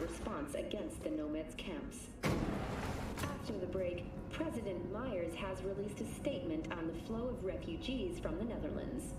response against the Nomads' camps. After the break, President Myers has released a statement on the flow of refugees from the Netherlands.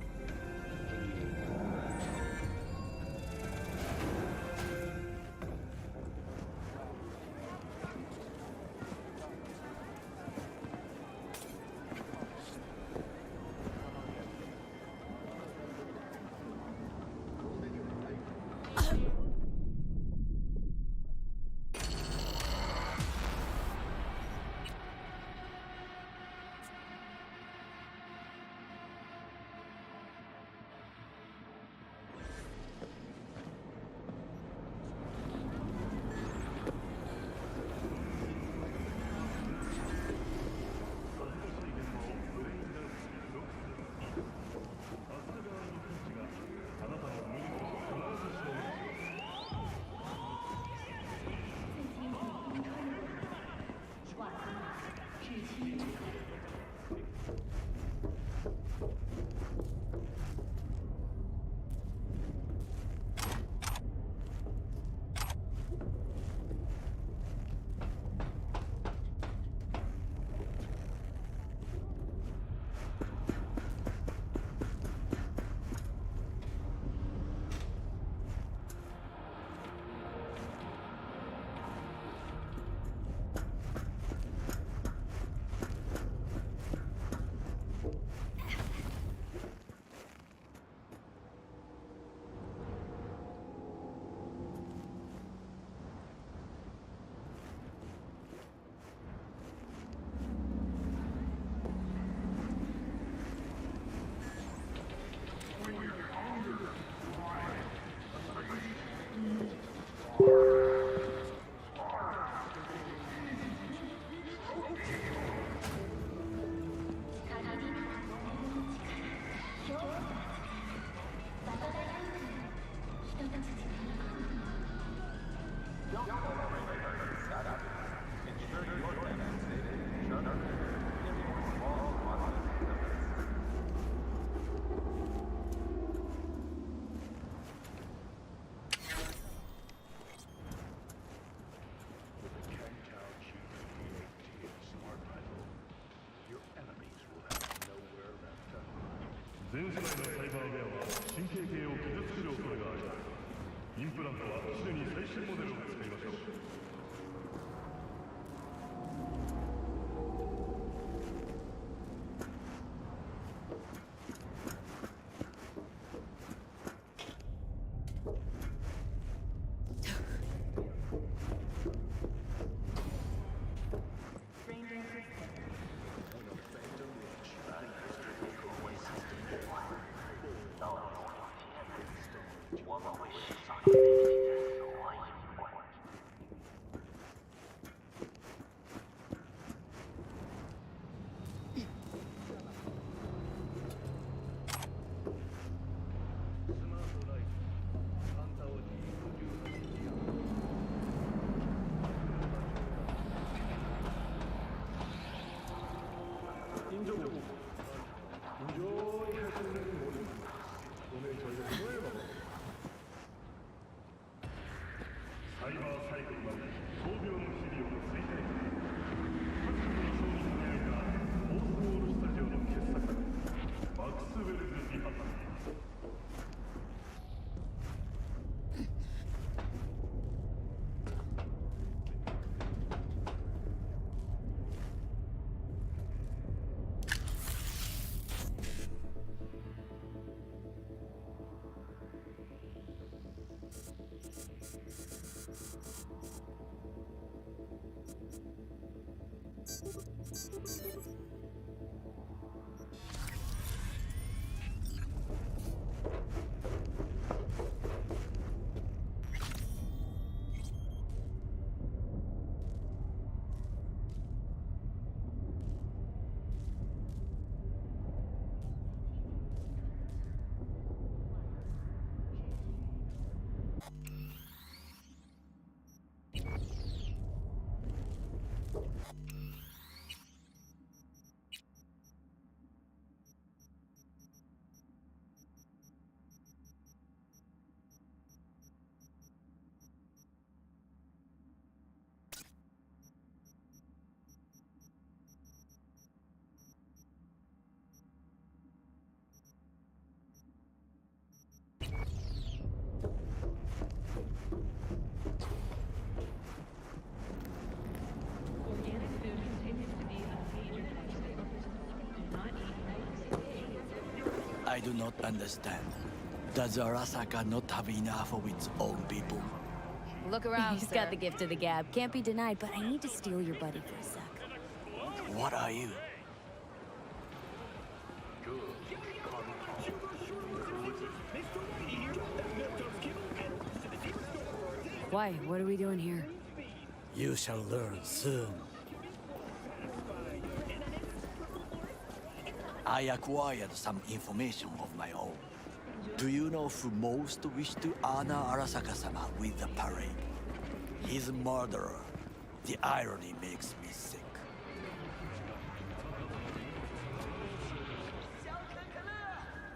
do not understand. Does Arasaka not have enough of its own people? Look around, He's sir. got the gift of the gab. Can't be denied, but I need to steal your buddy for a sec. What are you? Why? What are we doing here? You shall learn soon. I acquired some information of my own. Do you know who most wished to honor Arasaka-sama with the parade? His murderer. The irony makes me sick.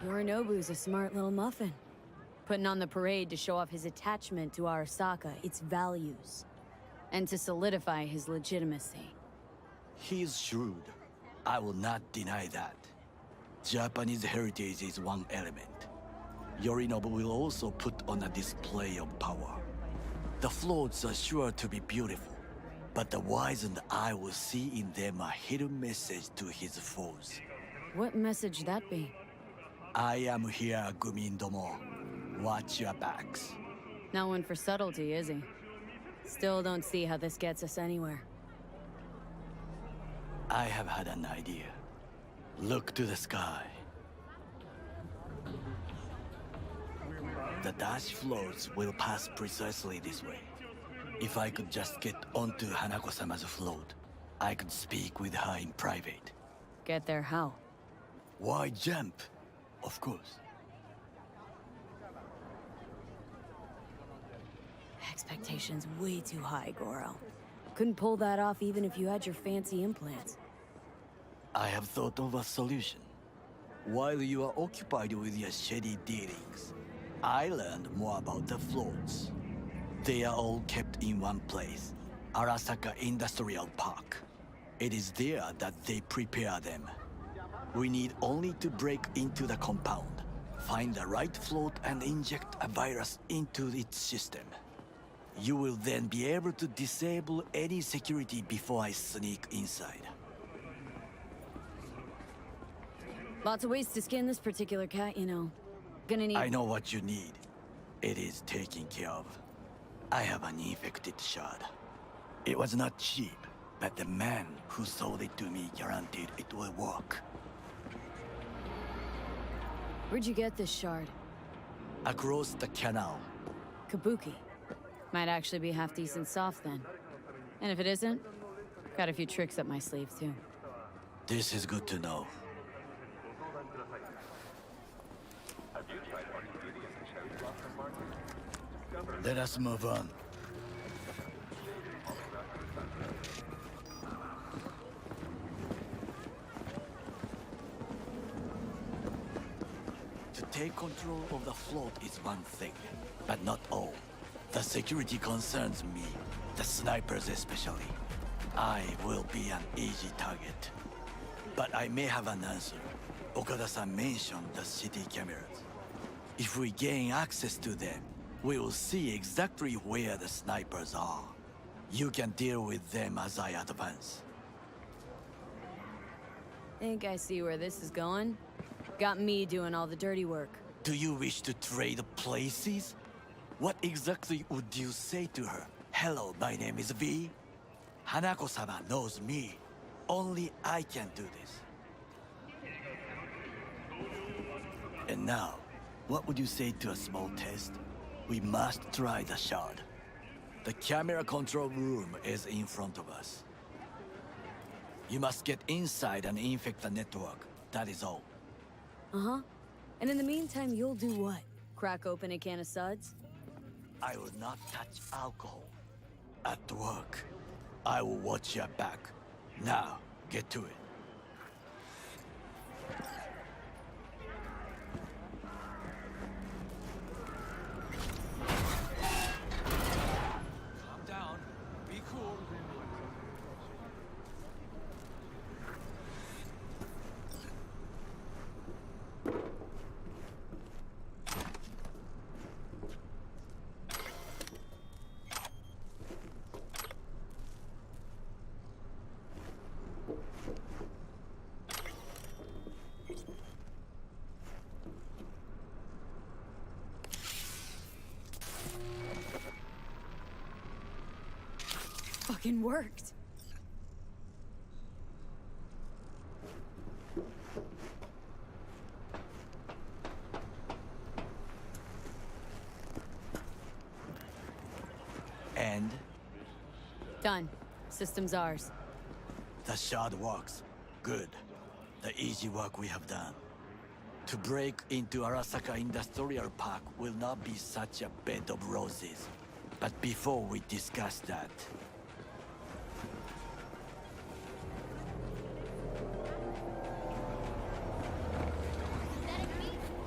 Yorinobu's a smart little muffin. Putting on the parade to show off his attachment to Arasaka, its values, and to solidify his legitimacy. He's shrewd. I will not deny that. Japanese heritage is one element. Yorinobu will also put on a display of power. The floats are sure to be beautiful, but the wizened eye will see in them a hidden message to his foes. What message that be? I am here, Gumindomo. Watch your backs. Not one for subtlety, is he? Still don't see how this gets us anywhere. I have had an idea. Look to the sky. The dash floats will pass precisely this way. If I could just get onto Hanako-sama's float, I could speak with her in private. Get there how? Why jump? Of course. Expectations way too high, Goro. Couldn't pull that off even if you had your fancy implants. I have thought of a solution. While you are occupied with your shady dealings, I learned more about the floats. They are all kept in one place, Arasaka Industrial Park. It is there that they prepare them. We need only to break into the compound, find the right float and inject a virus into its system. You will then be able to disable any security before I sneak inside. Lots of ways to skin this particular cat, you know. Gonna need... I know what you need. It is taken care of. I have an infected shard. It was not cheap, but the man who sold it to me guaranteed it will work. Where'd you get this shard? Across the canal. Kabuki. Might actually be half decent soft then. And if it isn't, got a few tricks up my sleeve too. This is good to know. Let us move on. To take control of the float is one thing, but not all. The security concerns me, the snipers especially. I will be an easy target. But I may have an answer. Okada-san mentioned the city cameras. If we gain access to them, we will see exactly where the snipers are. You can deal with them as I advance. Think I see where this is going. Got me doing all the dirty work. Do you wish to trade places? What exactly would you say to her? Hello, my name is V. Hanako-sama knows me. Only I can do this. And now, what would you say to a small test? We must try the shard. The camera control room is in front of us. You must get inside and infect the network. That is all. Uh-huh. And in the meantime, you'll do what? Crack open a can of suds? I will not touch alcohol. At work, I will watch your back. Now, get to it. Calm down. Be cool. fucking worked. And Done. System's ours. the shard works. Good. The easy work we have done. To break into Arasaka Industrial Park will not be such a bed of roses. But before we discuss that,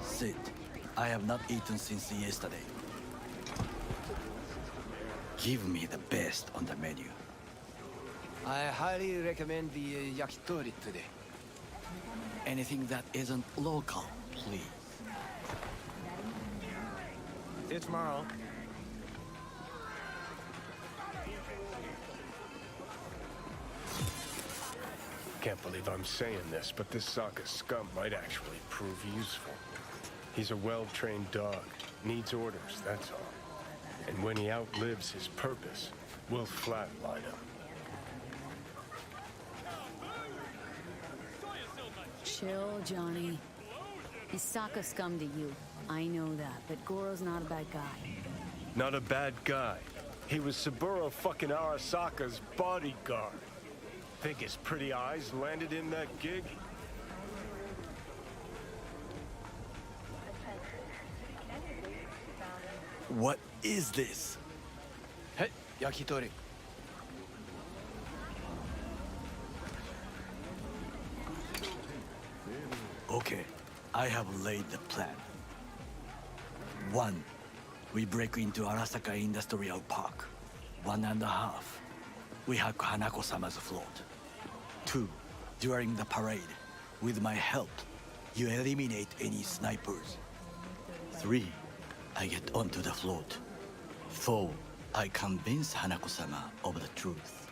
sit. I have not eaten since yesterday. Give me the best on the menu. I highly recommend the yakitori today. Anything that isn't local, please. See you tomorrow. Can't believe I'm saying this, but this Sokka scum might actually prove useful. He's a well-trained dog. Needs orders, that's all. And when he outlives his purpose, we'll flatline him. Chill, Johnny. He's Sokka scum to you. I know that, but Goro's not a bad guy. Not a bad guy. He was Saburo fucking Arasaka's bodyguard. Think his pretty eyes landed in that gig? What is this? Hey, yakitori. Okay, I have laid the plan. 1. We break into Arasaka Industrial Park. 1.5. We hack Hanako-sama's float. 2. During the parade, with my help, you eliminate any snipers. 3. I get onto the float. 4. I convince Hanako-sama of the truth.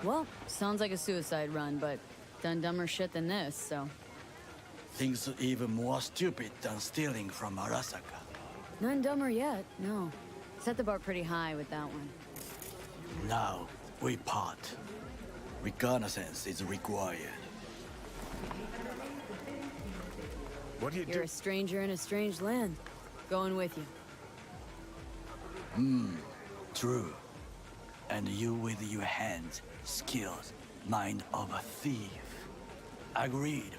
Well, sounds like a suicide run, but done dumber shit than this, so... Things even more stupid than stealing from Arasaka. None dumber yet, no. Set the bar pretty high with that one. Now, we part. Reconnaissance is required. What do you You're do? a stranger in a strange land. Going with you. True. And you with your hands, skills, mind of a thief. Agreed.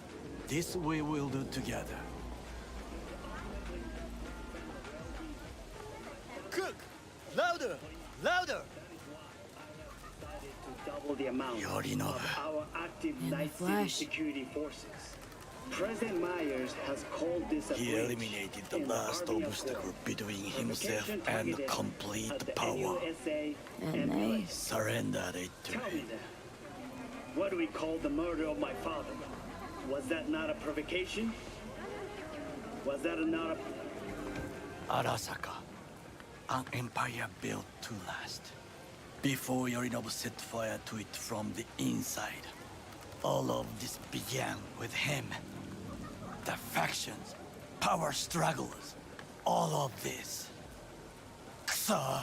This we will do together. Cook! Louder! Louder! To double the amount Yorinobu. of our active In the Night City flesh. security forces. President Myers has called this a He breach eliminated the in last Army obstacle Accord. between himself Provocation and targeted complete at the power. NUSA And they- police. Surrendered it to Tell me me. then, what do we call the murder of my father? Was that not a provocation? Was that not a... Arasaka, an empire built to last. Before Yorinobu set fire to it from the inside. All of this began with him. The factions, power struggles, all of this. Kusa!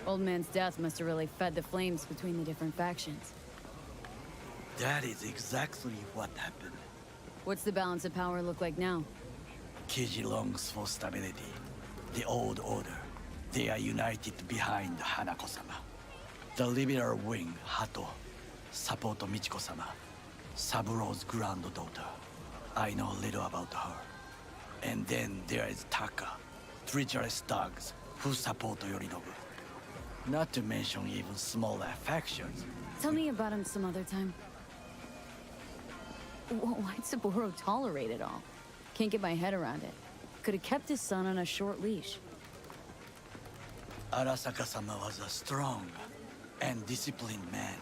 Old man's death must have really fed the flames between the different factions. That is exactly what happened. What's the balance of power look like now? Kiji longs for stability. The old order. They are united behind Hanako-sama. The liberal wing, Hato, support Michiko-sama, Saburo's granddaughter. I know little about her. And then there is Taka, treacherous thugs who support Yorinobu. Not to mention even smaller factions. Tell me about him some other time. Why'd Saburo tolerate it all? Can't get my head around it. Could have kept his son on a short leash. Arasaka-sama was a strong and disciplined man.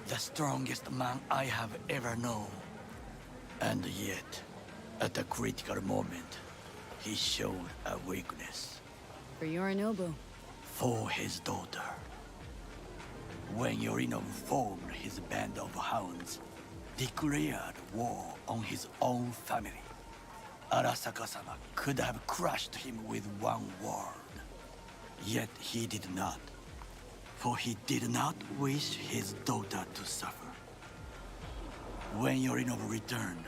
The strongest man I have ever known. And yet, at a critical moment, he showed a weakness For Yorinobu. for his daughter. When Yorinobu formed his band of hounds, declared war on his own family. Arasaka-sama could have crushed him with one word. Yet he did not. For he did not wish his daughter to suffer. When Yorinobu returned,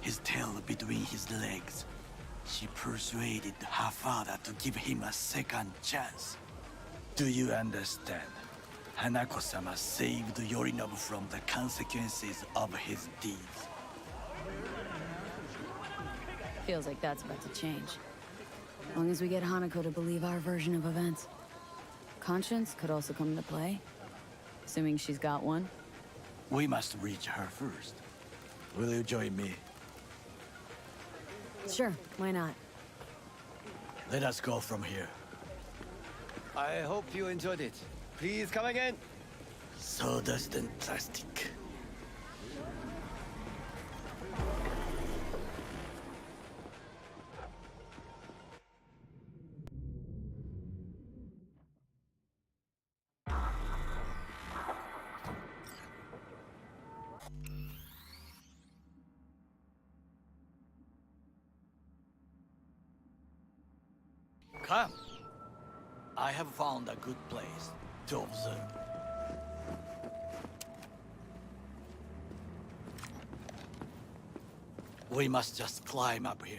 his tail between his legs, she persuaded her father to give him a second chance. Do you understand? Hanako-sama saved Yorinobu from the consequences of his deeds. Feels like that's about to change. As long as we get Hanako to believe our version of events. Conscience could also come into play, assuming she's got one. We must reach her first. Will you join me? Sure, why not? Let us go from here. I hope you enjoyed it. Please come again. Sawdust and plastic. Come. I have found a good place to observe. We must just climb up here.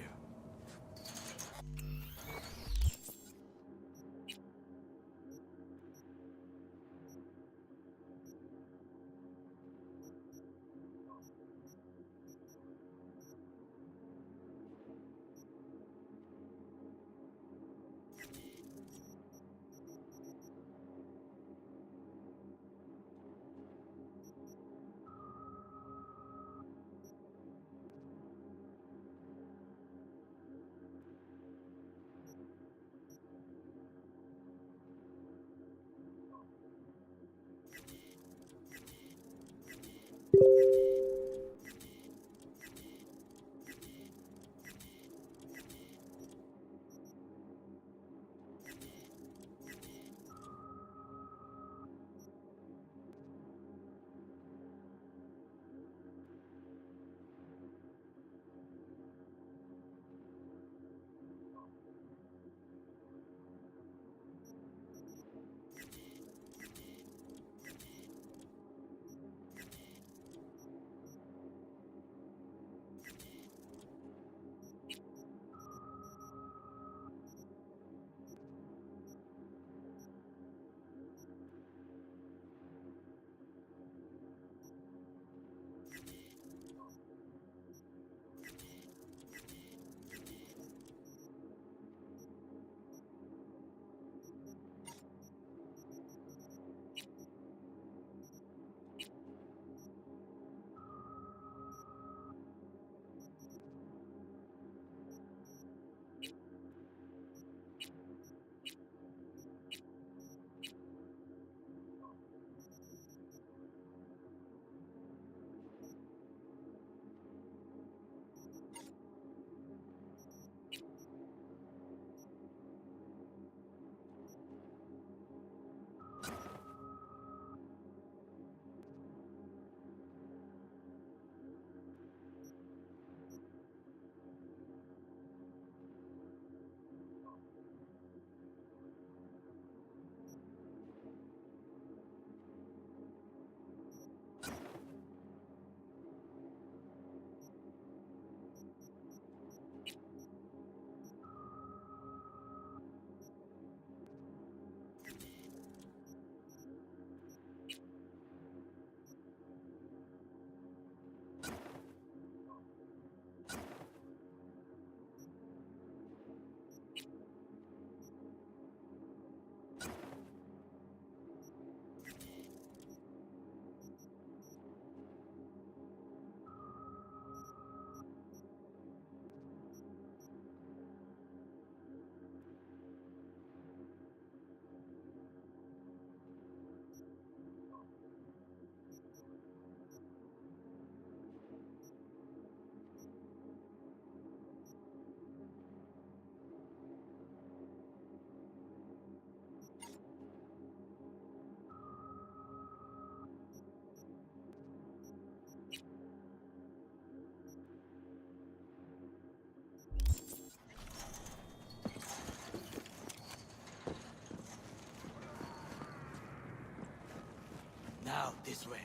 This way.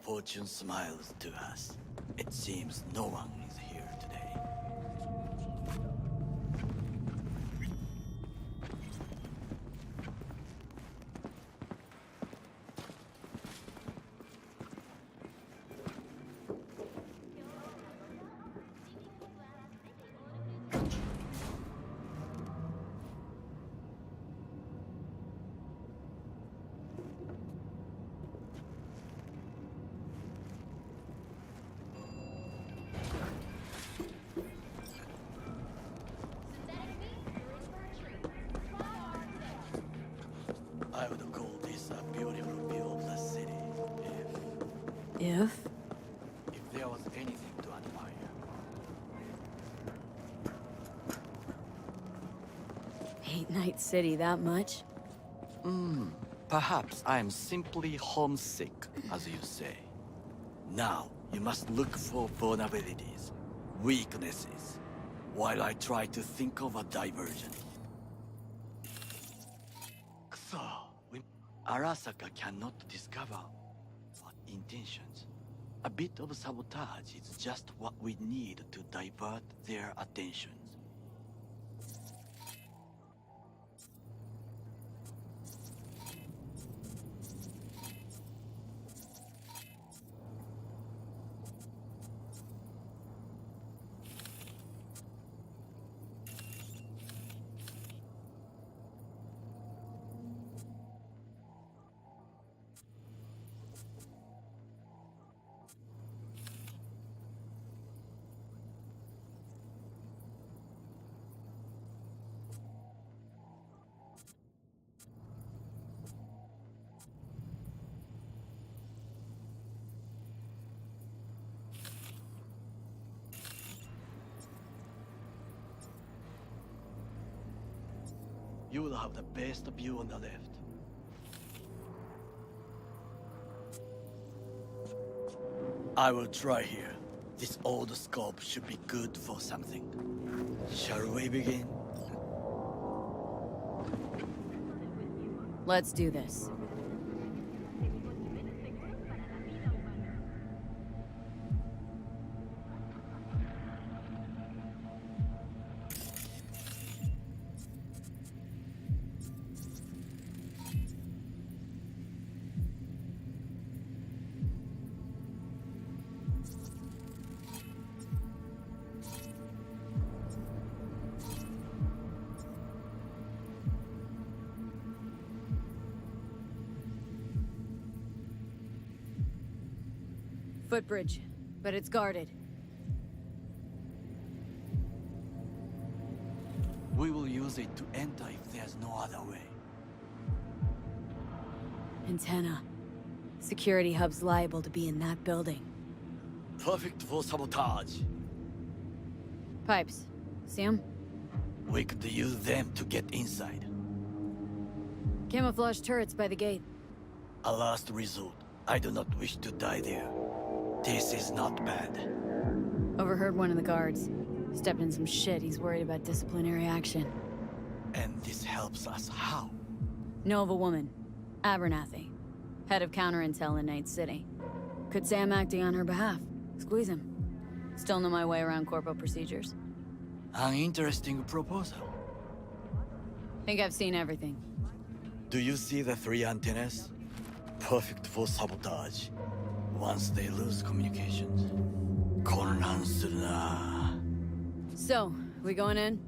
Fortune smiles to us. It seems no one is here today. I would call this a beautiful view of the city If? if there was anything to admire. Hate Night City that much? Perhaps I am simply homesick, as you say. Now, you must look for vulnerabilities, weaknesses, while I try to think of a diversion. So, Arasaka cannot discover what intentions. A bit of sabotage is just what we need to divert their attentions. You will have the best view on the left. I will try here. This old scope should be good for something. Shall we begin? Let's do this. Footbridge, but it's guarded. We will use it to enter if there's no other way. Antenna. Security hub's liable to be in that building. Perfect for sabotage. Pipes. See 'em? We could use them to get inside. Camouflage turrets by the gate. A last resort. I do not wish to die there. This is not bad. Overheard one of the guards. Stepped in some shit. He's worried about disciplinary action. And this helps us how? Know of a woman. Abernathy. Head of counterintel in Night City. Could say I'm acting on her behalf. Squeeze him. Still know my way around corpo procedures. An interesting proposal. Think I've seen everything. Do you see the 3 antennas? Perfect for sabotage. Once they lose communications.混乱するな. So, we going in?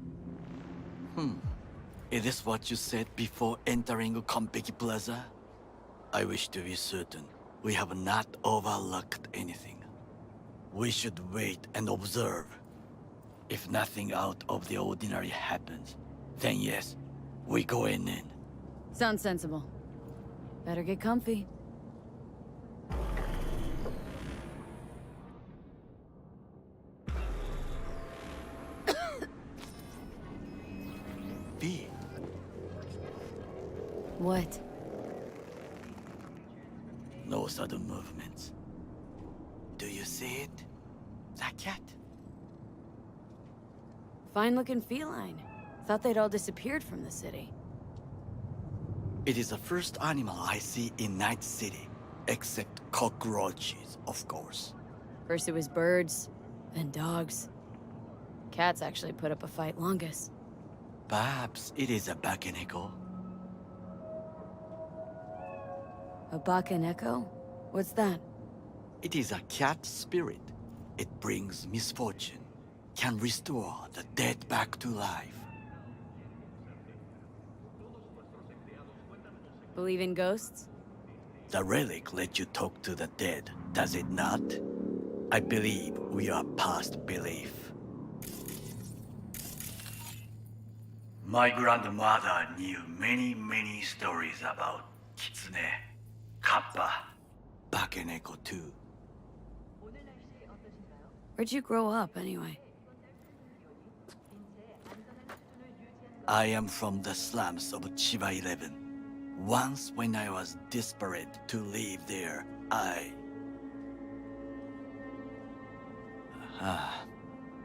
Is this what you said before entering Konpeki Plaza? I wish to be certain we have not overlooked anything. We should wait and observe. If nothing out of the ordinary happens, then yes, we go in. Sounds sensible. Better get comfy. V. What? No sudden movements. Do you see it? That cat? Fine-looking feline. Thought they'd all disappeared from the city. It is the first animal I see in Night City. Except cockroaches, of course. First it was birds, then dogs. Cats actually put up a fight longest. Perhaps it is a Bakeneko. A Bakaneko? What's that? It is a cat spirit. It brings misfortune, can restore the dead back to life. Believe in ghosts? The relic lets you talk to the dead, does it not? I believe we are past belief. My grandmother knew many stories about Kitsune, Kappa, Bakeneko too. Where'd you grow up, anyway? I am from the slums of Chiba 11. Once when I was desperate to live there,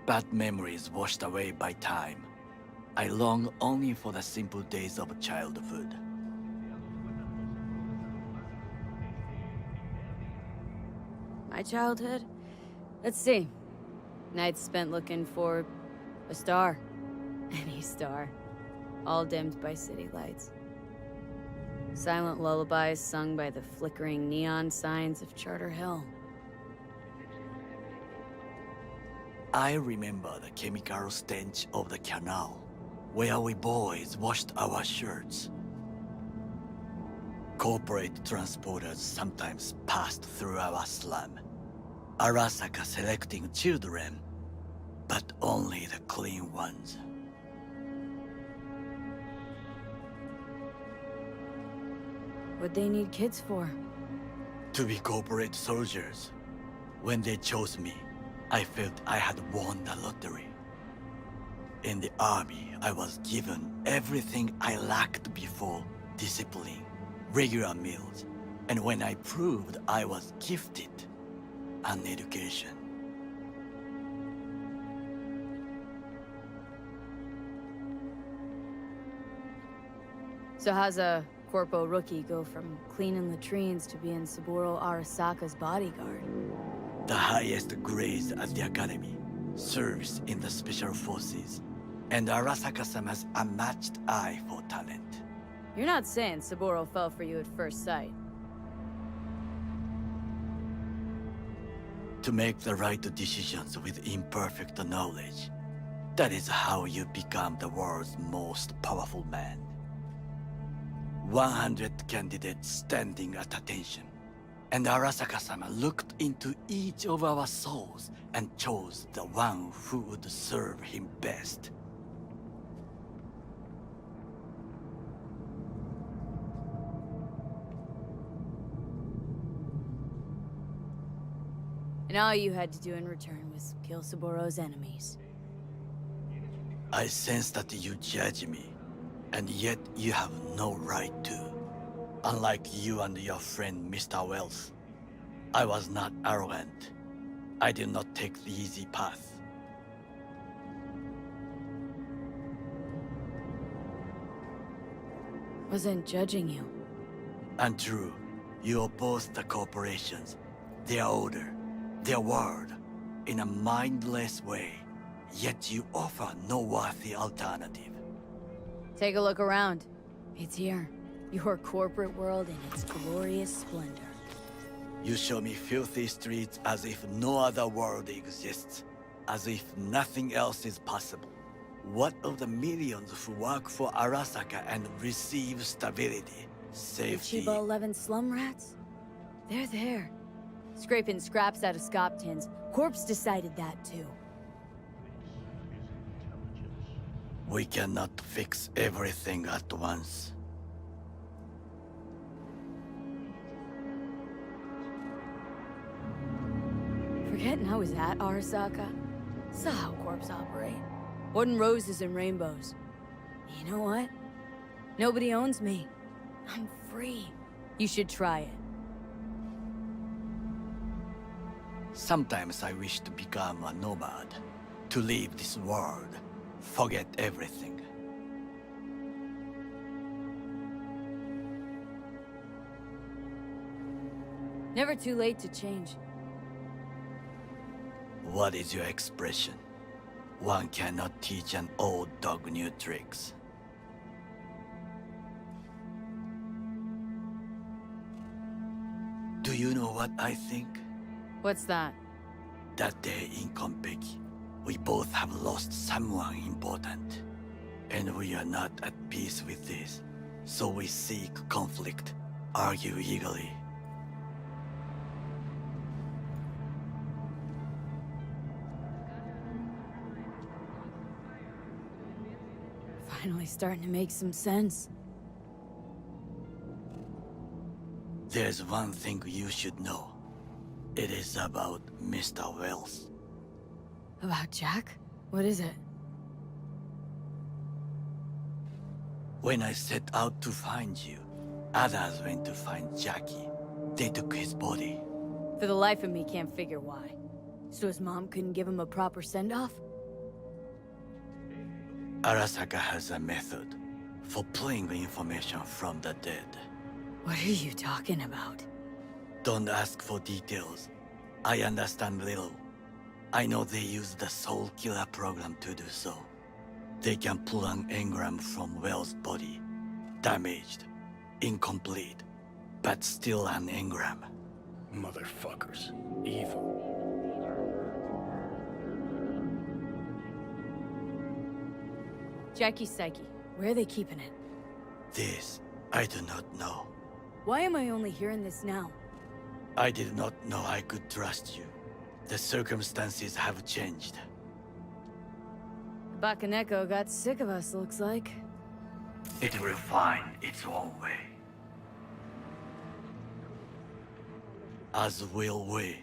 bad memories washed away by time. I long only for the simple days of childhood. My childhood? Let's see. Nights spent looking for a star. Any star. All dimmed by city lights. Silent lullabies sung by the flickering neon signs of Charter Hill. I remember the chemical stench of the canal, where we boys washed our shirts. Corporate transporters sometimes passed through our slum. Arasaka selecting children, but only the clean ones. What'd they need kids for? To be corporate soldiers. When they chose me, I felt I had won the lottery. In the army, I was given everything I lacked before: discipline, regular meals, and when I proved I was gifted, an education. So how's a Corpo rookie go from cleaning latrines to being Saburo Arasaka's bodyguard? The highest grades at the academy, service in the special forces, and Arasaka-sama's unmatched eye for talent. You're not saying Saburo fell for you at first sight. To make the right decisions with imperfect knowledge, that is how you become the world's most powerful man. 100 candidates standing at attention, and Arasaka-sama looked into each of our souls and chose the one who would serve him best. And all you had to do in return was kill Saburo's enemies. I sense that you judge me, and yet you have no right to. Unlike you and your friend Mr. Wells, I was not arrogant. I did not take the easy path. Wasn't judging you. Untrue. You oppose the corporations, their order, their word, in a mindless way, yet you offer no worthy alternative. Take a look around. It's here. Your corporate world in its glorious splendor. You show me filthy streets as if no other world exists, as if nothing else is possible. What of the millions who work for Arasaka and receive stability, safety? The Chiba 11 slum rats? They're there. Scraping scraps out of scop tins. Corpse decided that too. We cannot fix everything at once. Forgetting I was at Arasaka. Saw how corps operate. Wasn't roses and rainbows. You know what? Nobody owns me. I'm free. You should try it. Sometimes I wish to become a nomad, to leave this world, forget everything. Never too late to change. What is your expression? One cannot teach an old dog new tricks. Do you know what I think? What's that? That day in Konpeki, we both have lost someone important. And we are not at peace with this. So we seek conflict, argue eagerly. Finally starting to make some sense. There's one thing you should know. It is about Mr. Wells. About Jack? What is it? When I set out to find you, others went to find Jackie. They took his body. For the life of me, can't figure why. So his mom couldn't give him a proper send-off? Arasaka has a method for pulling information from the dead. What are you talking about? Don't ask for details. I understand little. I know they use the Soul Killer program to do so. They can pull an engram from Wells' body. Damaged, incomplete, but still an engram. Motherfuckers. Evil. Jackie's psyche. Where are they keeping it? This, I do not know. Why am I only hearing this now? I did not know I could trust you. The circumstances have changed. Bakaneko got sick of us, looks like. It will find its own way. As will we.